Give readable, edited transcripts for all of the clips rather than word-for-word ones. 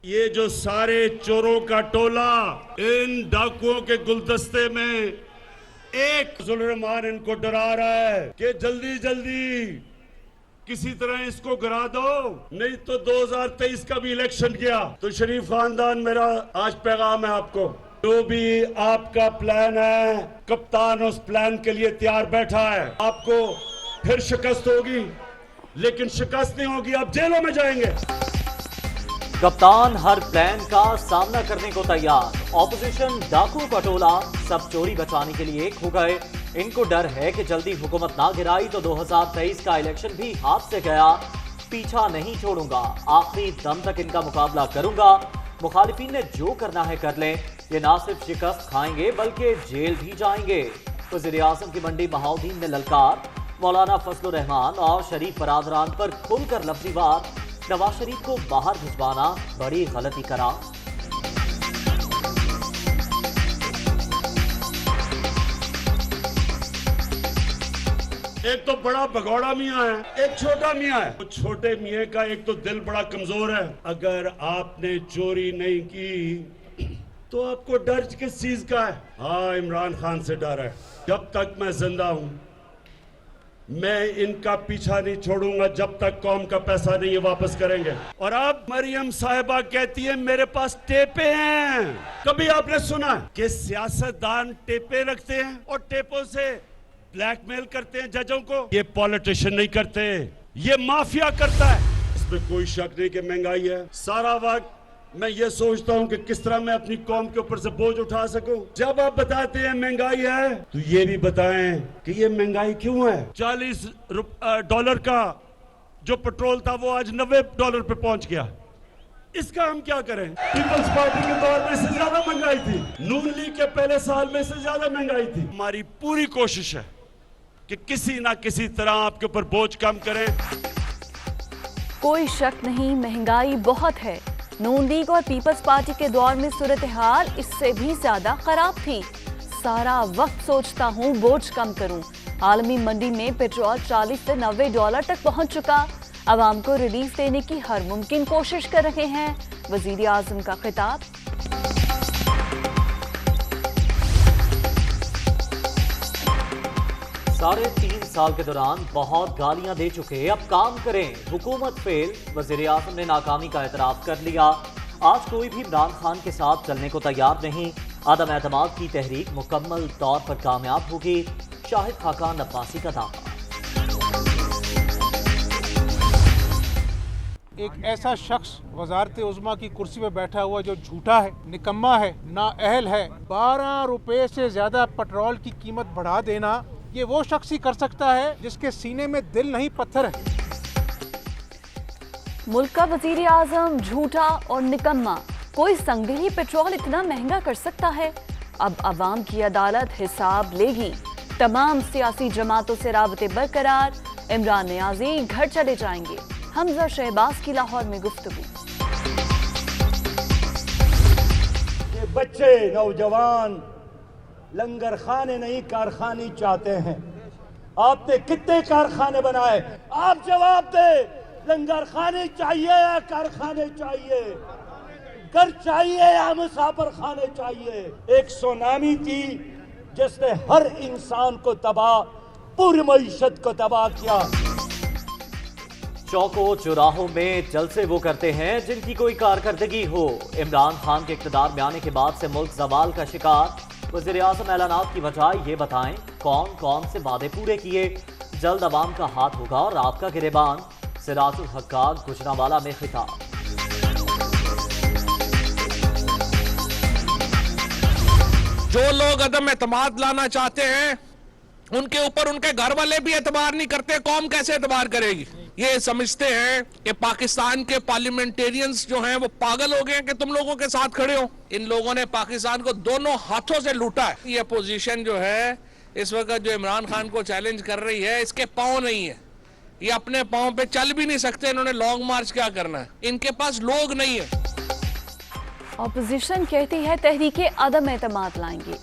ये जो सारे चोरों का टोला इन डाकुओं के गुलदस्ते में एक जुल्मान इनको डरा रहा है कि जल्दी जल्दी किसी तरह इसको गिरा दो, नहीं तो 2023 का भी इलेक्शन किया तो शरीफ खानदान, मेरा आज पैगाम है आपको, जो भी आपका प्लान है कप्तान उस प्लान के लिए तैयार बैठा है। आपको फिर शिकस्त होगी, लेकिन शिकस्त नहीं होगी, आप जेलों में जाएंगे। कप्तान हर प्लान का सामना करने को तैयार। ऑपोजिशन डाकू का टोला सब चोरी बचाने के लिए एक हो गए। इनको डर है कि जल्दी हुकूमत ना गिराई तो 2023 का इलेक्शन भी हाथ से गया। पीछा नहीं छोड़ूंगा, आखिरी दम तक इनका मुकाबला करूंगा। मुखालिफिन ने जो करना है कर लें, ये ना सिर्फ शिकस्त खाएंगे बल्कि जेल भी जाएंगे। वज़ीर आज़म की मंडी बहाउद्दीन ने ललकार, मौलाना फजलुर रहमान और शरीफ बरादरान पर खुलकर लफ्ज़ी वार। नवाज शरीफ को बाहर भिजवाना बड़ी गलती करार। एक तो बड़ा भगौड़ा मियाँ है, एक छोटा मियाँ है। तो छोटे मियाँ का एक तो दिल बड़ा कमजोर है। अगर आपने चोरी नहीं की तो आपको डर किस चीज का है? हाँ, इमरान खान से डर है। जब तक मैं जिंदा हूं मैं इनका पीछा नहीं छोड़ूंगा जब तक कौम का पैसा नहीं ये वापस करेंगे। और अब मरियम साहिबा कहती है मेरे पास टेपे हैं। कभी आपने सुना कि सियासतदान टेपे रखते हैं और टेपों से ब्लैकमेल करते हैं जजों को? ये पॉलिटिशियन नहीं करते, ये माफिया करता है। इसमें कोई शक नहीं कि महंगाई है। सारा वक्त मैं ये सोचता हूँ कि किस तरह मैं अपनी कौम के ऊपर से बोझ उठा सकूं। जब आप बताते हैं महंगाई है तो ये भी बताएं कि ये महंगाई क्यों है। $40 का जो पेट्रोल था वो आज $90 पे पहुंच गया। इसका हम क्या करें? पीपल्स पार्टी के दौर में इससे ज्यादा महंगाई थी, नून लीग के पहले साल में इससे ज्यादा महंगाई थी। हमारी पूरी कोशिश है कि किसी ना किसी तरह आपके ऊपर बोझ कम करें। कोई शक नहीं, महंगाई बहुत है। नून लीग और पीपल्स पार्टी के दौर में सूरत हाल इससे भी ज्यादा खराब थी। सारा वक्त सोचता हूँ बोझ कम करूँ। आलमी मंडी में पेट्रोल $40 से $90 तक पहुँच चुका। अवाम को रिलीफ देने की हर मुमकिन कोशिश कर रहे हैं। वजीर आजम का खिताब। साढ़े 3 साल के दौरान बहुत गालियां दे चुके, अब काम करें। हुकूमत फेल, वज़ीर आज़म ने नाकामी का एतराफ़ कर लिया। आज कोई भी इमरान खान के साथ चलने को तैयार नहीं। आदम एतमाद की तहरीक मुकम्मल तौर पर कामयाब होगी। शाहिद खाकान अब्बासी का दावा। एक ऐसा शख्स वजारत उज़्मा की कुर्सी पे बैठा हुआ जो झूठा है, निकम्मा है, नाअहल है। 12 रुपए से ज्यादा पेट्रोल की कीमत बढ़ा देना ये वो शख्स ही कर सकता है जिसके सीने में दिल नहीं पत्थर है। मुल्क का वजीर आजम झूठा और निकम्मा। कोई संगदिली पेट्रोल इतना महंगा कर सकता है? अब अवाम की अदालत हिसाब लेगी। तमाम सियासी जमातों से राबते बरकरार। इमरान नियाजी घर चले जाएंगे। हमजा शहबाज की लाहौर में गुफ्तगू। ये बच्चे नौजवान लंगर खाने नहीं कारखाने चाहते हैं। आपने कितने कारखाने बनाए? आप जवाब दे। लंगर खाने चाहिए या कारखाने चाहिए? घर चाहिए या मुसाफिर खाने चाहिए? एक सुनामी थी जिसने हर इंसान को तबाह, पूरी मईशत को तबाह किया। चौकों चौराहों में जलसे वो करते हैं जिनकी कोई कारकर्दगी हो। इमरान खान के इक़्तिदार में आने के बाद से मुल्क ज़वाल का शिकार। वज़ीर आज़म ऐलानात की वजह ये बताएं कौन कौन से वादे पूरे किए। जल्द अवाम का हाथ होगा और आपका गिरेबान। सिराजुल हक्काक गुजरांवाला में खिताब। जो लोग अदम एतमाद लाना चाहते हैं उनके ऊपर उनके घर वाले भी एतबार नहीं करते, कौम कैसे एतबार करेगी? ये समझते हैं कि पाकिस्तान के पार्लियामेंटेरियंस जो हैं वो पागल हो गए हैं कि तुम लोगों के साथ खड़े हो। इन लोगों ने पाकिस्तान को दोनों हाथों से लूटा है। ये अपोजिशन जो है इस वक्त जो इमरान खान को चैलेंज कर रही है, इसके पांव नहीं है, ये अपने पांव पे चल भी नहीं सकते। इन्होंने लॉन्ग मार्च क्या करना है? इनके पास लोग नहीं है। ऑपोजिशन कहती है तहरीके अदम एतमाद लाएंगे।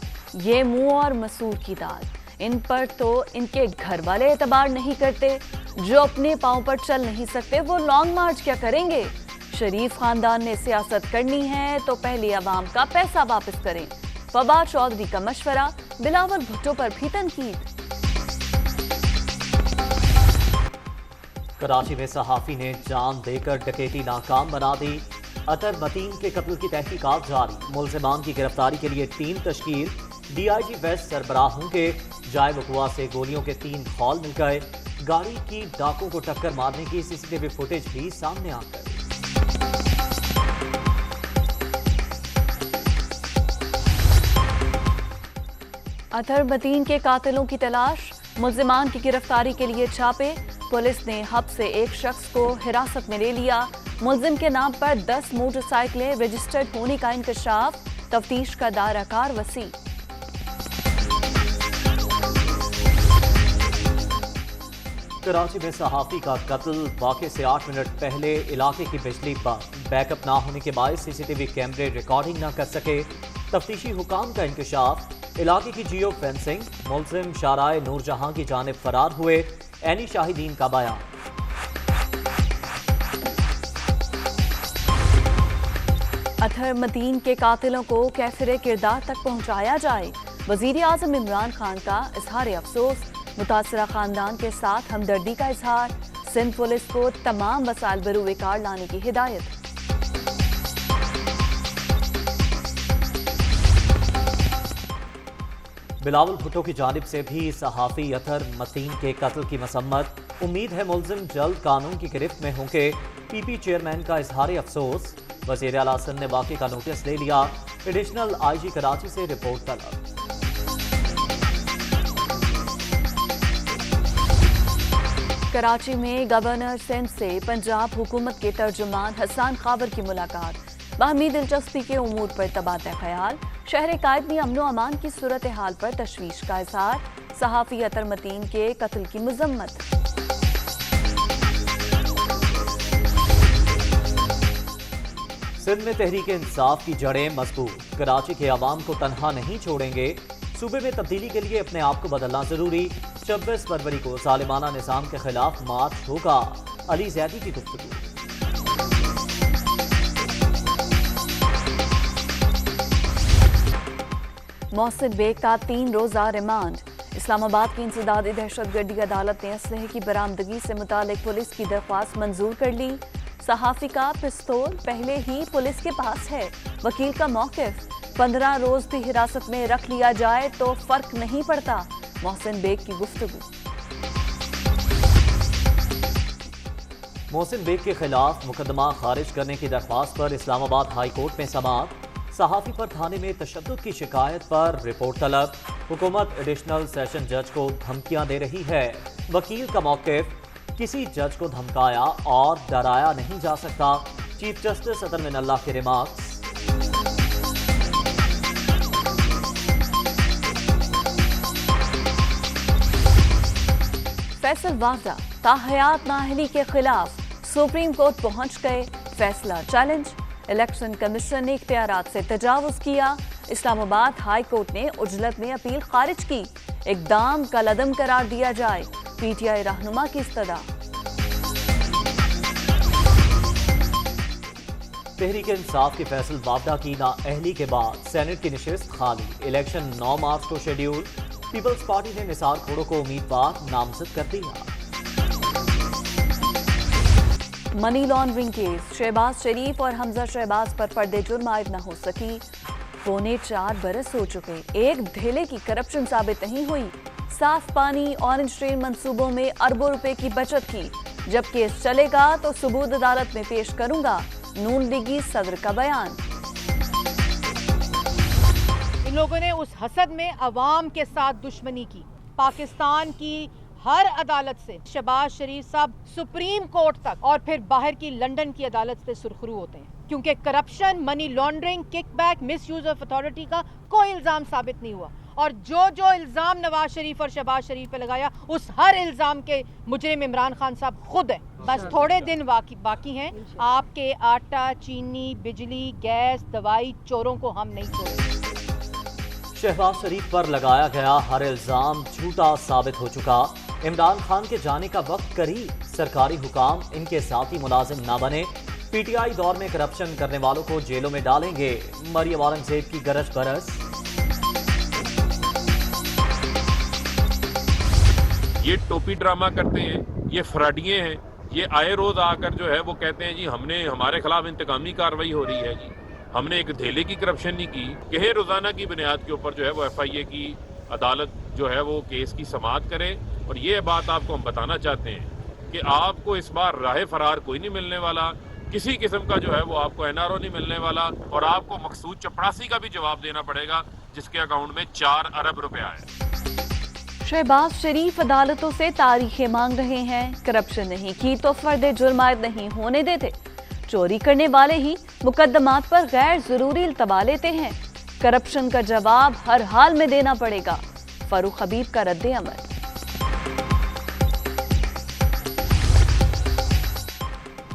ये मुंह और मसूर की दाल। इन पर तो इनके घर वाले एतबार नहीं करते। जो अपने पांव पर चल नहीं सकते वो लॉन्ग मार्च क्या करेंगे? शरीफ खानदान ने सियासत करनी है तो पहले अवाम का पैसा वापस करें। फवाद चौधरी का मशवरा, बिलावल भुट्टो पर भी तनकीद। कराची में सहाफी ने जान देकर डकैती नाकाम बना दी। अतर मतीन के कत्ल की तहकीकात जारी। मुल्जिमान की गिरफ्तारी के लिए टीम तश्कील। DIG वेस्ट सरबराहों के जाए वकुआ से गोलियों के 3 खौल मिल गए। गाड़ी की डाकों को टक्कर मारने की CCTV फुटेज भी सामने आ गई। अतर मतीन के कातिलों की तलाश, मुल्जिमान की गिरफ्तारी के लिए छापे। पुलिस ने हब से एक शख्स को हिरासत में ले लिया। मुल्जिम के नाम पर 10 मोटरसाइकिलें रजिस्टर्ड होने का इंकशाफ। तफ्तीश का दायराकार वसी। कराची में सहाफी का कत्ल, वाक़े से 8 मिनट पहले इलाके की बिजली बंद। बैकअप ना होने के बाद CCTV कैमरे रिकॉर्डिंग ना कर सके। तफ्तीशी हुकाम का इंकशाफ। इलाके की जियो फेंसिंग। मुल्जिम शाराए नूरजहां की जानिब फरार हुए। ऐनी शाहिदीन का बयान। अतर मतीन के कातिलों को कैफिर किरदार तक पहुंचाया जाए। वजीर आजम इमरान खान का इजहार अफसोस। मुतासरा खानदान के साथ हमदर्दी का इजहार। सिंध पुलिस को तमाम वसाइल बरूए कार लाने की हिदायत। बिलावल भुट्टो की जानिब से भी सहाफी अतर मतीन के कत्ल की मसम्मत। उम्मीद है मुल्जिम जल्द कानून की गिरफ्त में होंगे। PP चेयरमैन का इजहार अफसोस। वज़ीर आला सिंध ने वाक़े का नोटिस ले लिया। एडिशनल IG कराची से रिपोर्ट तलब। कराची में गवर्नर सिंध से पंजाब हुकूमत के तर्जुमान हसन खाबर की मुलाकात। बाहमी दिलचस्पी के उमूर पर तबादला ख्याल। शहर कायद में अमनो अमान की सूरत हाल पर तशवीश का इजहार। सहाफी अतर मतीन के कत्ल की मजम्मत। सिंध में तहरीक इंसाफ की जड़ें मजबूत। कराची के अवाम को तनहा नहीं छोड़ेंगे। सूबे में तब्दीली के लिए अपने आप को बदलना जरूरी। 26 फरवरी को जालिमाना निजाम के खिलाफ मार्च होगा। अली ज़ैदी की गुफ्तगू। मोहसिन बेग का 3 रोजा रिमांड। इस्लामाबाद की इंसदादी दहशतगर्दी अदालत ने असलहे की बरामदगी से मुतालिक पुलिस की दरख्वास्त मंजूर कर ली। सहाफी का पिस्तौल पहले ही पुलिस के पास है। वकील का मौक़िफ़, 15 रोज भी हिरासत में रख लिया जाए तो फर्क नहीं पड़ता। मोहसिन बेग की गुफ्तगू। मोहसिन बेग के खिलाफ मुकदमा खारिज करने की दरख्वास्त पर इस्लामाबाद हाई कोर्ट में समाअत। सहाफी पर थाने में तशद्दुद की शिकायत पर रिपोर्ट तलब। हुकूमत एडिशनल सेशन जज को धमकियां दे रही है। वकील का मौक़िफ़, किसी जज को धमकाया और डराया नहीं जा सकता। चीफ जस्टिस अतर मिनल्लाह के रिमार्क्स। फैसल वाफदा ताहयात नाअहली के खिलाफ सुप्रीम कोर्ट पहुंच गए। फैसला चैलेंज। इलेक्शन कमीशन ने इख्तियारात से तजावुज किया। इस्लामाबाद हाई कोर्ट ने उजलत में अपील खारिज की। इक़दाम कलअदम करार दिया जाए। PTI रहनुमा की इस्तदा। तहरीक इंसाफ के फैसल वाफदा की नाअहली के बाद सेनेट की निशिस्त खाली। इलेक्शन 9 मार्च को शेड्यूल। पीपल्स पार्टी ने निसार खोड़ो को उम्मीदवार नामजद कर दिया। मनी लॉन्ड्रिंग केस, शहबाज शरीफ और हमजा शहबाज पर फर्द जुर्म आयद न हो सकी। 4.25 बरस हो चुके, एक धेले की करप्शन साबित नहीं हुई। साफ पानी, ऑरेंज ट्रेन मंसूबों में अरबों रुपए की बचत की। जब केस चलेगा तो सबूत अदालत में पेश करूंगा। नून लीगी सदर का बयान। इन लोगों ने उस हसद में अवाम के साथ दुश्मनी की। पाकिस्तान की हर अदालत से शहबाज शरीफ साहब सुप्रीम कोर्ट तक और फिर बाहर की लंदन की अदालत से सुरखरू होते हैं, क्योंकि corruption, money laundering, kickback, misuse of authority का कोई इल्जाम साबित नहीं हुआ। और जो इल्जाम नवाज शरीफ और शहबाज शरीफ पे लगाया, उस हर इल्जाम के मुजरिम इमरान खान साहब खुद है। बस थोड़े दिन बाकी हैं। आपके आटा, चीनी, बिजली, गैस, दवाई चोरों को हम नहीं छोड़ेंगे। शहबाज शरीफ पर लगाया गया हर इल्जाम झूठा साबित हो चुका। इमरान खान के जाने का वक्त करीब। सरकारी हुकाम इनके साथी मुलाजिम ना बने। पीटीआई दौर में करप्शन करने वालों को जेलों में डालेंगे, मरियम औरंगजेब की गरज बरस। ये टोपी ड्रामा करते हैं, ये फ्रॉडिये हैं, ये आए रोज आकर जो है वो कहते हैं जी हमारे खिलाफ इंतकामी कार्रवाई हो रही है जी, हमने एक धेले की करप्शन नहीं की। कि रोजाना की बुनियाद के ऊपर जो है वो एफआईए की अदालत जो है वो केस की समाअत करे। और ये बात आपको हम बताना चाहते हैं कि आपको इस बार राह फरार कोई नहीं मिलने वाला, किसी किस्म का जो है वो आपको एनआरओ नहीं मिलने वाला, और आपको मकसूद चपड़ासी का भी जवाब देना पड़ेगा जिसके अकाउंट में 4 अरब रुपया है। शहबाज शरीफ अदालतों से तारीखें मांग रहे हैं, करप्शन नहीं की तो फर्द जुर्मायत नहीं होने देते, चोरी करने वाले ही मुकदमात पर गैर जरूरी इल्तवा लेते हैं, करप्शन का जवाब हर हाल में देना पड़ेगा, फारूक हबीब का रद्द अमल।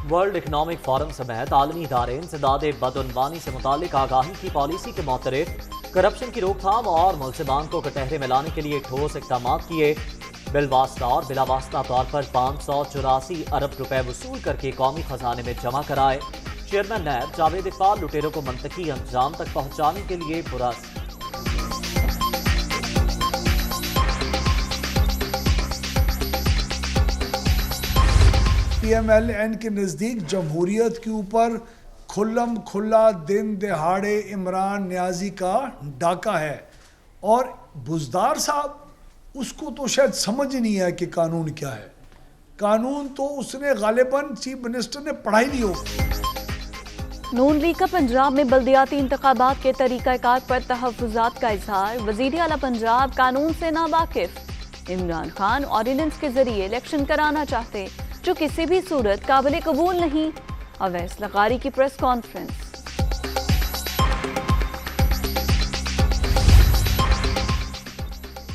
वर्ल्ड इकोनॉमिक फोरम समेत आलमी इदारे इंसदाद बदउनवानी से मुतालिक आगाही की पॉलिसी के मुतरफ करप्शन की रोकथाम और मुल्ज़िमान को कटहरे में लाने के लिए ठोस इक़दाम किए। बिलवास्ता और बिलावास्ता तौर पर 584 अरब रुपए वसूल करके कौमी खजाने में जमा कराए। चेयरमैन नैब जावेद इकबाल लुटेरों को मंतकी अंजाम तक पहुंचाने के लिए पुरस्कार। PMLN के नज़दीक जमहूरियत के ऊपर खुल्लम खुल्ला दिन दहाड़े इमरान न्याजी का डाका है, और बुज़दार साहब उसको तो शायद समझ ही नहीं है कि कानून क्या है। कानून तो उसने गालिबन चीफ मिनिस्टर ने पढ़ा ही नहीं हो। नून लीग का पंजाब में बल्दियाती इंतखाबात के तरीक़ाकार पर तहफ़्फ़ुज़ात का इजहार। वज़ीर आला पंजाब कानून से नावाकिफ। इमरान खान ऑर्डिनेंस के जरिए इलेक्शन कराना चाहते जो किसी भी सूरत काबिल कबूल नहीं। अवैस लगारी की प्रेस कॉन्फ्रेंस।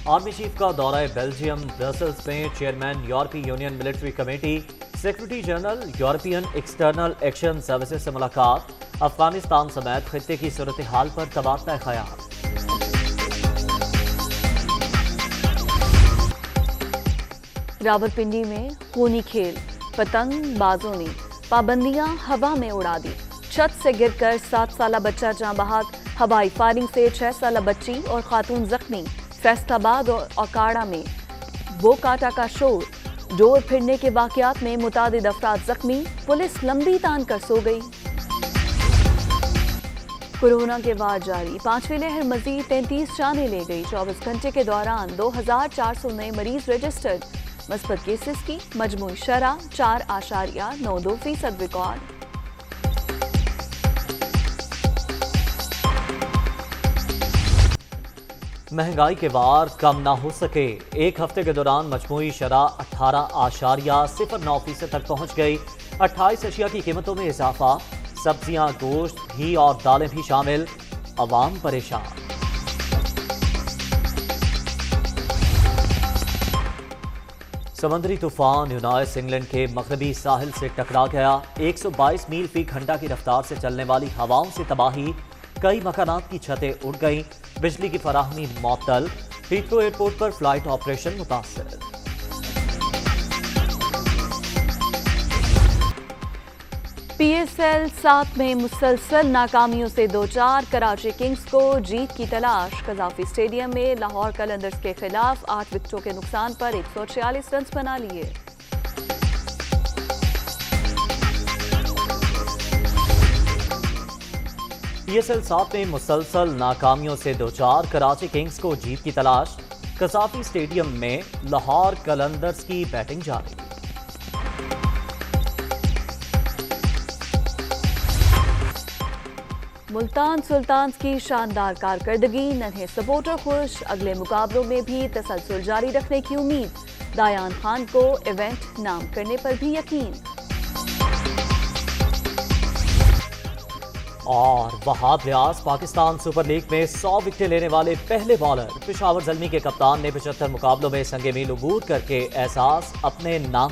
आर्मी चीफ का दौरा बेल्जियम ब्रसल्स में चेयरमैन यूरोपीय union military committee, secretary general European external action services से मुलाकात। अफगानिस्तान समेत खित्ते की सूरत हाल पर तबादला ख्याल। रावलपिंडी में खूनी खेल, पतंग बाजों ने पाबंदियां हवा में उड़ा दी। छत से गिरकर 7 साला बच्चा जाँ बहक, हवाई फायरिंग से 6 साला बच्ची और खातून जख्मी। फैसलाबाद और अकाड़ा में वो काटा का शोर, डोर फिरने के वाकयात में मुतादिद अफराद जख्मी, पुलिस लंबी तान कर सो गई। कोरोना के बाद जारी 5वीं लहर मजीद 33 जाने ले गई। 24 घंटे के दौरान 2400 नए मरीज रजिस्टर्ड। मस्बत केसेस की मजमूई शरह 4.92% रिकॉर्ड। महंगाई के वार कम ना हो सके। एक हफ्ते के दौरान मजमूई शरह 18.09% तक पहुंच गई। 28 अशिया की कीमतों में इजाफा। सब्जियां, गोश्त, घी और दालें भी शामिल। अवाम परेशान। समुद्री तूफान यूनाइस इंग्लैंड के मगरबी साहिल से टकरा गया। 122 मील फी घंटा की रफ्तार से चलने वाली हवाओं से तबाही। कई मकानात की छतें उड़ गईं। बिजली की फराहमी मुअत्तल। हीथ्रो एयरपोर्ट पर फ्लाइट ऑपरेशन मुतासर। PSL 7 में मुसलसल नाकामियों से 2-4। कराची किंग्स को जीत की तलाश। कजाफी स्टेडियम में लाहौर कलंदर्स के खिलाफ 8 विकेटों के नुकसान पर 146 रन बना लिए। PSL 7 में मुसलसल नाकामियों से 2-4। कराची किंग्स को जीत की तलाश। कजाफी स्टेडियम में लाहौर कलंदर्स की बैटिंग जारी। मुल्तान सुल्तान्स की शानदार कारकर्दगी। नन्हे सपोर्टर खुश। अगले मुकाबलों में भी तसलसल जारी रखने की उम्मीद। दायान खान को इवेंट नाम करने पर भी यकीन। और वहाब रियाज पाकिस्तान सुपर लीग में 100 विकेटें लेने वाले पहले बॉलर। पेशावर ज़ल्मी के कप्तान ने 75 मुकाबलों में संगे मील अबूर करके एहसास अपने नाम